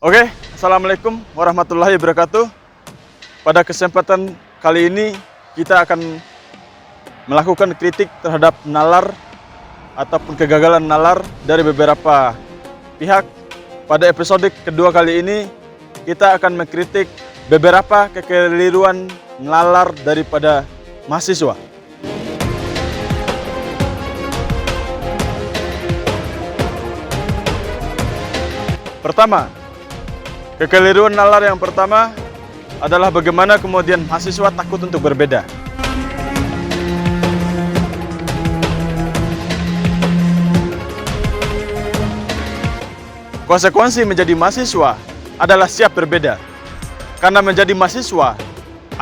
Oke, Assalamualaikum warahmatullahi wabarakatuh. Pada kesempatan kali ini kita akan melakukan kritik terhadap nalar ataupun kegagalan nalar dari beberapa pihak. Pada episode kedua kali ini kita akan mengkritik beberapa kekeliruan nalar daripada mahasiswa. Pertama, kekeliruan nalar yang pertama adalah bagaimana kemudian mahasiswa takut untuk berbeda. Konsekuensi menjadi mahasiswa adalah siap berbeda. Karena menjadi mahasiswa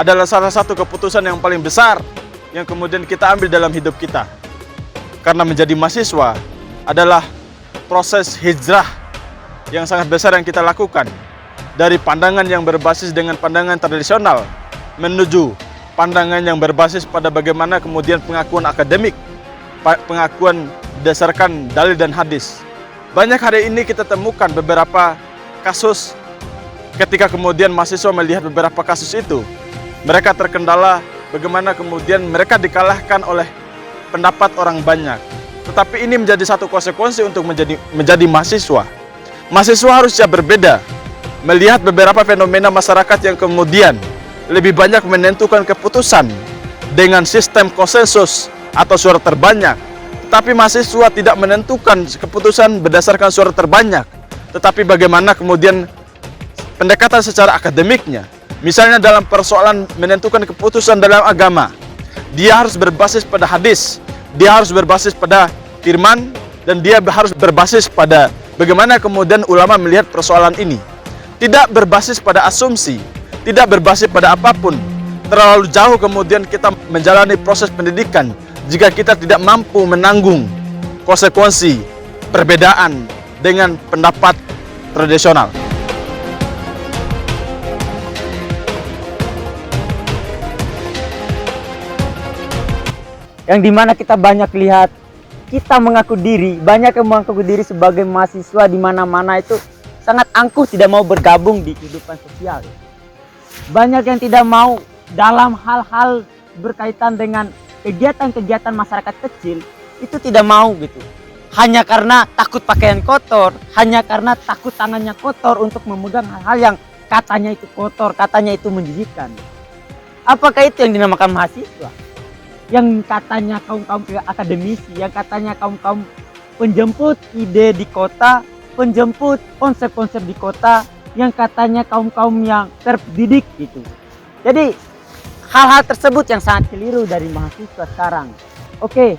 adalah salah satu keputusan yang paling besar yang kemudian kita ambil dalam hidup kita. Karena menjadi mahasiswa adalah proses hijrah yang sangat besar yang kita lakukan. Dari pandangan yang berbasis dengan pandangan tradisional menuju pandangan yang berbasis pada bagaimana kemudian pengakuan akademik, pengakuan berdasarkan dalil dan hadis. Banyak hari ini kita temukan beberapa kasus ketika kemudian mahasiswa melihat beberapa kasus itu, mereka terkendala bagaimana kemudian mereka dikalahkan oleh pendapat orang banyak. Tetapi ini menjadi satu konsekuensi untuk menjadi mahasiswa. Mahasiswa harus siap berbeda, melihat beberapa fenomena masyarakat yang kemudian lebih banyak menentukan keputusan dengan sistem konsensus atau suara terbanyak. Tetapi mahasiswa tidak menentukan keputusan berdasarkan suara terbanyak, tetapi bagaimana kemudian pendekatan secara akademiknya. Misalnya dalam persoalan menentukan keputusan dalam agama, dia harus berbasis pada hadis, dia harus berbasis pada firman, dan dia harus berbasis pada bagaimana kemudian ulama melihat persoalan ini. Tidak berbasis pada asumsi, tidak berbasis pada apapun. Terlalu jauh kemudian kita menjalani proses pendidikan jika kita tidak mampu menanggung konsekuensi perbedaan dengan pendapat tradisional. Yang dimana kita banyak lihat, kita mengaku diri, banyak yang mengaku diri sebagai mahasiswa di mana-mana itu sangat angkuh, tidak mau bergabung di kehidupan sosial. Banyak yang tidak mau dalam hal-hal berkaitan dengan kegiatan-kegiatan masyarakat kecil, itu tidak mau gitu. Hanya karena takut pakaian kotor, hanya karena takut tangannya kotor untuk memegang hal-hal yang katanya itu kotor, katanya itu menjijikkan. Apakah itu yang dinamakan mahasiswa? Yang katanya kaum-kaum akademisi, yang katanya kaum-kaum penjemput ide di kota, penjemput konsep-konsep di kota, yang katanya kaum-kaum yang terdidik gitu. Jadi hal-hal tersebut yang sangat keliru dari mahasiswa sekarang. Oke,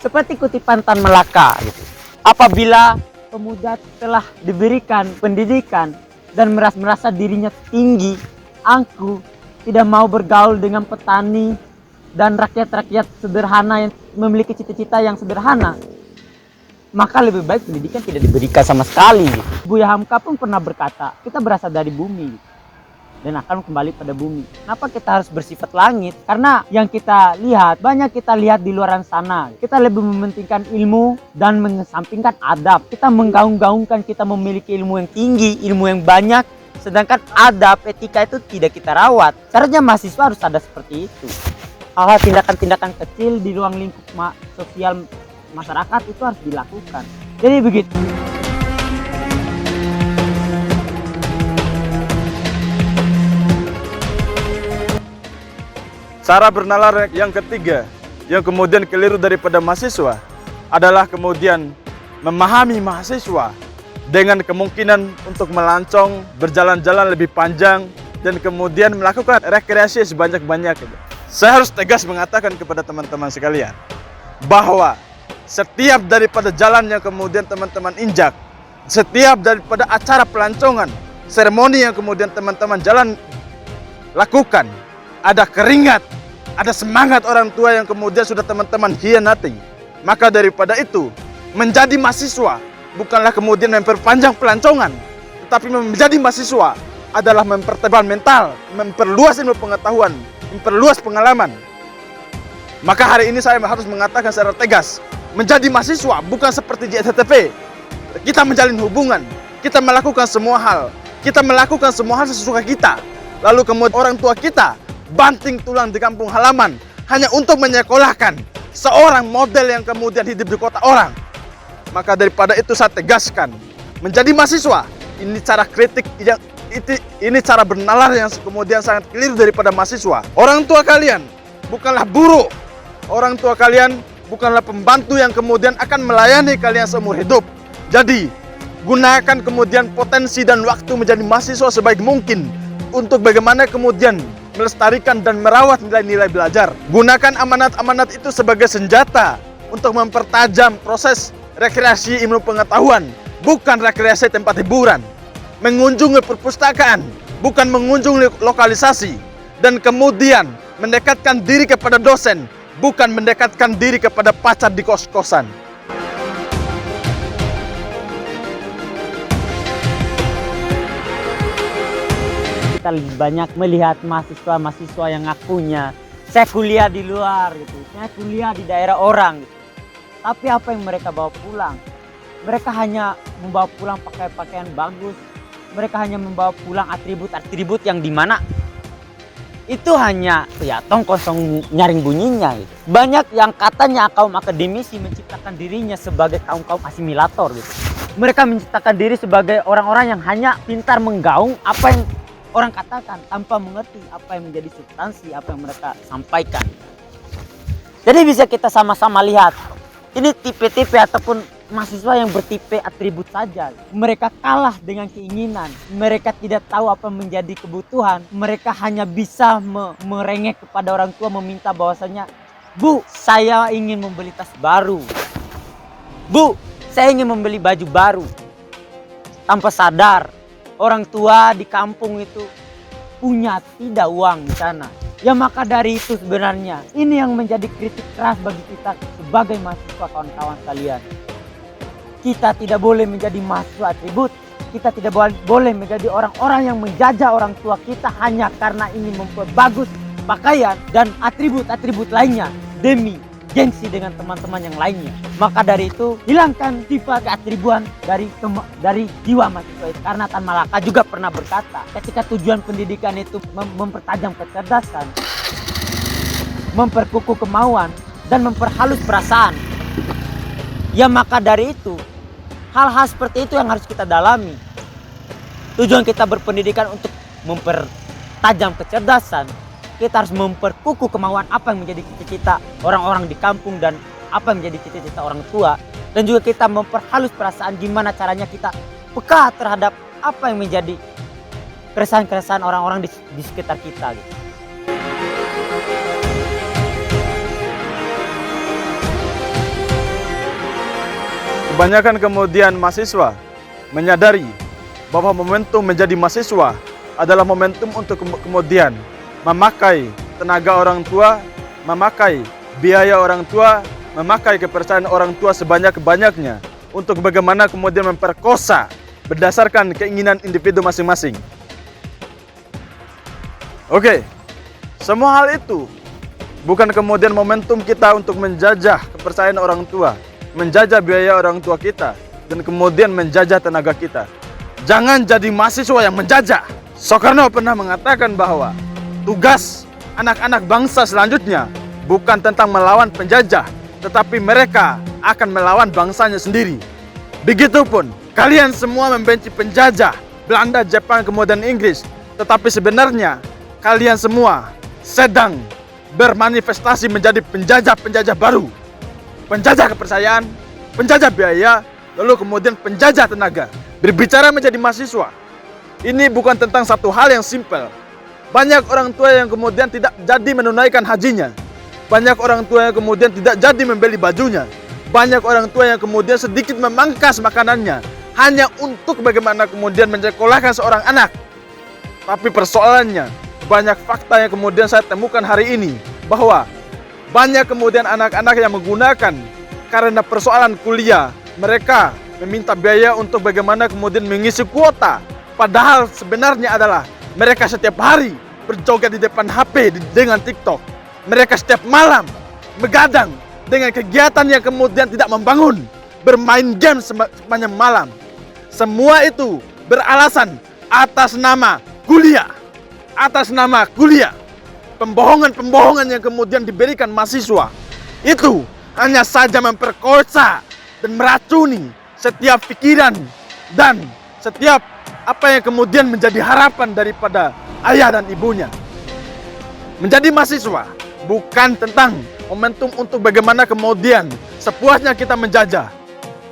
seperti kutipan Tan Malaka gitu. Apabila pemuda telah diberikan pendidikan dan merasa dirinya tinggi, angkuh, tidak mau bergaul dengan petani dan rakyat-rakyat sederhana yang memiliki cita-cita yang sederhana, maka lebih baik pendidikan tidak diberikan sama sekali. Buya Hamka pun pernah berkata, kita berasal dari bumi dan akan kembali pada bumi. Kenapa kita harus bersifat langit? Karena yang kita lihat, banyak kita lihat di luar sana, kita lebih mementingkan ilmu dan mengesampingkan adab. Kita menggaung-gaungkan kita memiliki ilmu yang tinggi, ilmu yang banyak, sedangkan adab, etika itu tidak kita rawat. Seharusnya mahasiswa harus ada seperti itu. Hal-hal tindakan-tindakan kecil di ruang lingkup sosial masyarakat itu harus dilakukan. Jadi begitu. Cara bernalar yang ketiga yang kemudian keliru daripada mahasiswa adalah kemudian memahami mahasiswa dengan kemungkinan untuk melancong, berjalan-jalan lebih panjang, dan kemudian melakukan rekreasi sebanyak-banyaknya. Saya harus tegas mengatakan kepada teman-teman sekalian bahwa setiap daripada jalan yang kemudian teman-teman injak, setiap daripada acara pelancongan, seremoni yang kemudian teman-teman jalan lakukan, ada keringat, ada semangat orang tua yang kemudian sudah teman-teman hianati. Maka daripada itu, menjadi mahasiswa bukanlah kemudian memperpanjang pelancongan, tetapi menjadi mahasiswa adalah mempertebal mental, memperluas ilmu pengetahuan, memperluas pengalaman. Maka hari ini saya harus mengatakan secara tegas, menjadi mahasiswa bukan seperti di STP. Kita menjalin hubungan, kita melakukan semua hal. Kita melakukan semua hal sesuka kita. Lalu kemudian orang tua kita banting tulang di kampung halaman hanya untuk menyekolahkan seorang model yang kemudian hidup di kota orang. Maka daripada itu saya tegaskan, menjadi mahasiswa, ini cara kritik yang ini cara bernalar yang kemudian sangat keliru daripada mahasiswa. Orang tua kalian bukanlah buruh. Orang tua kalian bukanlah pembantu yang kemudian akan melayani kalian seumur hidup. Jadi, gunakan kemudian potensi dan waktu menjadi mahasiswa sebaik mungkin untuk bagaimana kemudian melestarikan dan merawat nilai-nilai belajar. Gunakan amanat-amanat itu sebagai senjata untuk mempertajam proses rekreasi ilmu pengetahuan, bukan rekreasi tempat hiburan. Mengunjungi perpustakaan, bukan mengunjungi lokalisasi. Dan kemudian mendekatkan diri kepada dosen, bukan mendekatkan diri kepada pacar di kos-kosan. Kita banyak melihat mahasiswa-mahasiswa yang ngakunya saya kuliah di luar gitu, saya kuliah di daerah orang gitu. Tapi apa yang mereka bawa pulang? Mereka hanya membawa pulang pakaian bagus. Mereka hanya membawa pulang atribut-atribut yang dimana itu hanya ya tong kosong nyaring bunyinya gitu. Banyak yang katanya kaum akademisi menciptakan dirinya sebagai kaum-kaum asimilator gitu. Mereka menciptakan diri sebagai orang-orang yang hanya pintar menggaung apa yang orang katakan tanpa mengerti apa yang menjadi substansi apa yang mereka sampaikan. Jadi bisa kita sama-sama lihat ini tipe-tipe ataupun mahasiswa yang bertipe atribut saja. Mereka kalah dengan keinginan. Mereka tidak tahu apa menjadi kebutuhan. Mereka hanya bisa merengek kepada orang tua meminta bahwasanya, "Bu, saya ingin membeli tas baru. Bu, saya ingin membeli baju baru." Tanpa sadar, orang tua di kampung itu punya tidak uang di sana. Ya maka dari itu sebenarnya ini yang menjadi kritik keras bagi kita sebagai mahasiswa kawan-kawan sekalian. Kita tidak boleh menjadi mahasiswa atribut. Kita tidak boleh menjadi orang-orang yang menjajah orang tua kita hanya karena ingin memperbagus pakaian dan atribut-atribut lainnya demi gengsi dengan teman-teman yang lainnya. Maka dari itu hilangkan sifat keatribuan dari jiwa mahasiswa itu. Karena Tan Malaka juga pernah berkata, ketika tujuan pendidikan itu mempertajam kecerdasan, memperkukuh kemauan dan memperhalus perasaan, ya maka dari itu hal-hal seperti itu yang harus kita dalami. Tujuan kita berpendidikan untuk mempertajam kecerdasan, kita harus memperkukuh kemauan apa yang menjadi cita-cita orang-orang di kampung dan apa yang menjadi cita-cita orang tua. Dan juga kita memperhalus perasaan gimana caranya kita peka terhadap apa yang menjadi keresahan-keresahan orang-orang di sekitar kita gitu. Kebanyakan kemudian mahasiswa menyadari bahwa momentum menjadi mahasiswa adalah momentum untuk kemudian memakai tenaga orang tua, memakai biaya orang tua, memakai kepercayaan orang tua sebanyak-banyaknya untuk bagaimana kemudian memperkosa berdasarkan keinginan individu masing-masing. Oke, semua hal itu bukan kemudian momentum kita untuk menjajah kepercayaan orang tua, menjajah biaya orang tua kita, dan kemudian menjajah tenaga kita. Jangan jadi mahasiswa yang menjajah. Soekarno pernah mengatakan bahwa tugas anak-anak bangsa selanjutnya bukan tentang melawan penjajah, tetapi mereka akan melawan bangsanya sendiri. Begitupun, kalian semua membenci penjajah, Belanda, Jepang, kemudian Inggris. Tetapi sebenarnya, kalian semua sedang bermanifestasi menjadi penjajah-penjajah baru. Penjajah kepercayaan, penjajah biaya, lalu kemudian penjajah tenaga. Berbicara menjadi mahasiswa, ini bukan tentang satu hal yang simpel. Banyak orang tua yang kemudian tidak jadi menunaikan hajinya. Banyak orang tua yang kemudian tidak jadi membeli bajunya. Banyak orang tua yang kemudian sedikit memangkas makanannya hanya untuk bagaimana kemudian menyekolahkan seorang anak. Tapi persoalannya, banyak fakta yang kemudian saya temukan hari ini bahwa banyak kemudian anak-anak yang menggunakan karena persoalan kuliah, mereka meminta biaya untuk bagaimana kemudian mengisi kuota. Padahal sebenarnya adalah mereka setiap hari berjoget di depan HP dengan TikTok. Mereka setiap malam begadang dengan kegiatan yang kemudian tidak membangun, bermain game sepanjang malam. Semua itu beralasan atas nama kuliah. Atas nama kuliah. Pembohongan-pembohongan yang kemudian diberikan mahasiswa itu hanya saja memperkosa dan meracuni setiap pikiran dan setiap apa yang kemudian menjadi harapan daripada ayah dan ibunya. Menjadi mahasiswa bukan tentang momentum untuk bagaimana kemudian sepuasnya kita menjajah.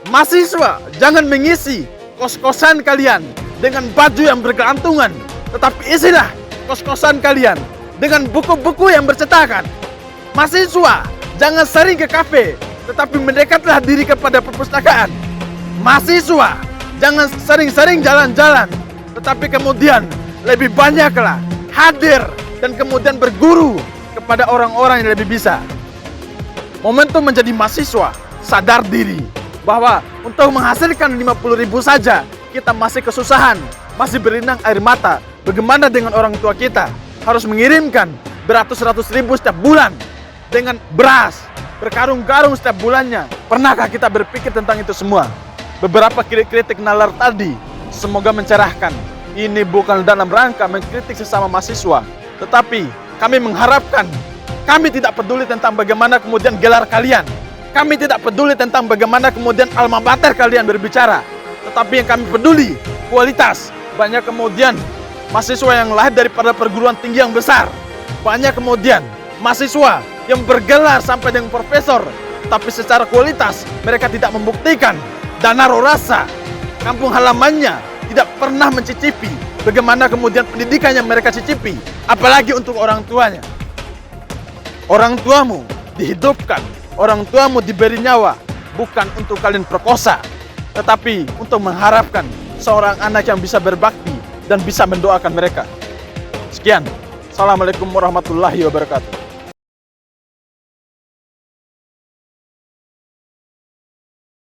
Mahasiswa jangan mengisi kos-kosan kalian dengan baju yang bergelantungan, tetapi isilah kos-kosan kalian dengan buku-buku yang bercetakan. Mahasiswa jangan sering ke kafe, tetapi mendekatlah diri kepada perpustakaan. Mahasiswa jangan sering-sering jalan-jalan, tetapi kemudian lebih banyaklah hadir dan kemudian berguru kepada orang-orang yang lebih bisa. Momentum menjadi mahasiswa, sadar diri bahwa untuk menghasilkan 50.000 saja kita masih kesusahan, masih berinang air mata. Bagaimana dengan orang tua kita harus mengirimkan beratus-ratus ribu setiap bulan dengan beras, berkarung-karung setiap bulannya. Pernahkah kita berpikir tentang itu semua? Beberapa kritik nalar tadi semoga mencerahkan. Ini bukan dalam rangka mengkritik sesama mahasiswa, tetapi kami mengharapkan, kami tidak peduli tentang bagaimana kemudian gelar kalian. Kami tidak peduli tentang bagaimana kemudian alma mater kalian berbicara. Tetapi yang kami peduli, kualitas. Banyak kemudian mahasiswa yang lahir daripada perguruan tinggi yang besar. Banyak kemudian mahasiswa yang bergelar sampai dengan profesor. Tapi secara kualitas mereka tidak membuktikan. Danaro rasa, kampung halamannya tidak pernah mencicipi bagaimana kemudian pendidikan yang mereka cicipi. Apalagi untuk orang tuanya. Orang tuamu dihidupkan, orang tuamu diberi nyawa, bukan untuk kalian perkosa, tetapi untuk mengharapkan seorang anak yang bisa berbakti dan bisa mendoakan mereka. Sekian. Assalamualaikum warahmatullahi wabarakatuh.